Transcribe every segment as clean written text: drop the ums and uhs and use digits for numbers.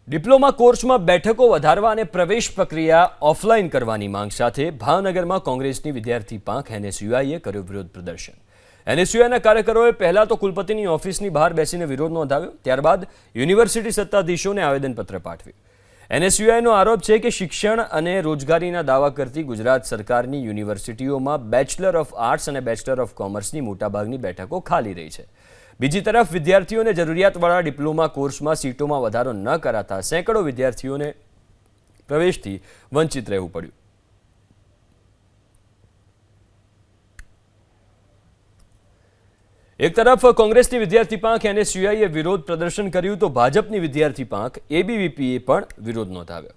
Diploma કોર્સમાં બેઠકો વધારવા અને પ્રવેશ પ્રક્રિયા ઓફલાઈન કરવાની માંગ સાથે ભાવનગરમાં કોંગ્રેસની વિદ્યાર્થી પાંખ એનએસયુઆઈએ કર્યો વિરોધ પ્રદર્શન। એનએસયુઆઈના કાર્યકરોએ પહેલા તો કુલપતિની ઓફિસની બહાર બેસીને વિરોધ નોંધાવ્યો, ત્યારબાદ યુનિવર્સિટી સત્તાધીશોને આવેદનપત્ર પાઠવ્યું। એનએસયુઆઈનો આરોપ છે કે શિક્ષણ અને રોજગારીના દાવા કરતી ગુજરાત સરકારની યુનિવર્સિટીઓમાં બેચલર ઓફ આર્ટ્સ અને બેચલર ઓફ કોમર્સની મોટાભાગની બેઠકો ખાલી રહી છે। બીજી તરફ વિદ્યાર્થીઓને જરૂરિયાતવાળા ડિપ્લોમા કોર્સમાં સીટોમાં વધારો ન કરાતા સેંકડો વિદ્યાર્થીઓને પ્રવેશથી વંચિત રહેવું પડ્યું। એક તરફ કોંગ્રેસની વિદ્યાર્થી પાંખ એનએસયુઆઈએ વિરોધ પ્રદર્શન કર્યું તો ભાજપની વિદ્યાર્થી પાંખ એબીવીપીએ પણ વિરોધ નોંધાવ્યો।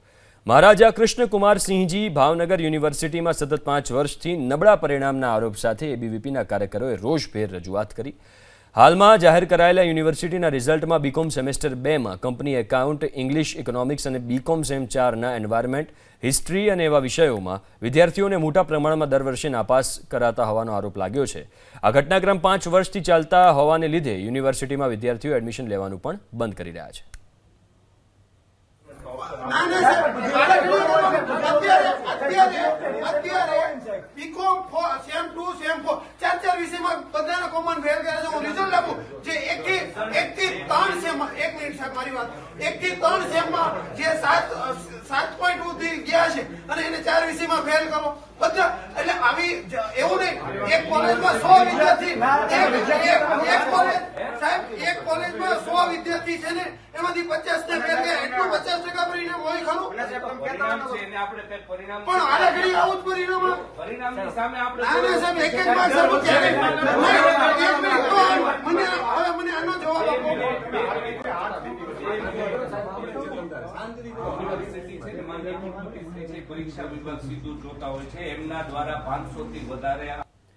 મહારાજા કૃષ્ણકુમારસિંહજી ભાવનગર યુનિવર્સિટીમાં સતત 5 વર્ષથી નબળા પરિણામના આરોપ સાથે એબીવીપીના કાર્યકરોએ રોષભેર રજૂઆત કરી। હાલમાં જાહેર કરાયેલા યુનિવર્સિટીના રિઝલ્ટમાં બીકોમ સેમેસ્ટર 2માં કંપની એકાઉન્ટ, ઇંગ્લિશ, ઇકોનોમિક્સ અને બીકોમ સેમ 4ના એન્વાયરમેન્ટ, હિસ્ટ્રી અને એવા વિષયોમાં વિદ્યાર્થીઓને મોટા પ્રમાણમાં દર વર્ષે નાપાસ કરાતા હોવાનો આરોપ લાગ્યો છે। આ ઘટનાક્રમ 5 વર્ષથી ચાલતા હોવાને લીધે યુનિવર્સિટીમાં વિદ્યાર્થીઓ એડમિશન લેવાનું પણ બંધ કરી રહ્યા છે। પરીક્ષા વિભાગ સીધું જોતા હોય છે, એમના દ્વારા 500 થી વધારે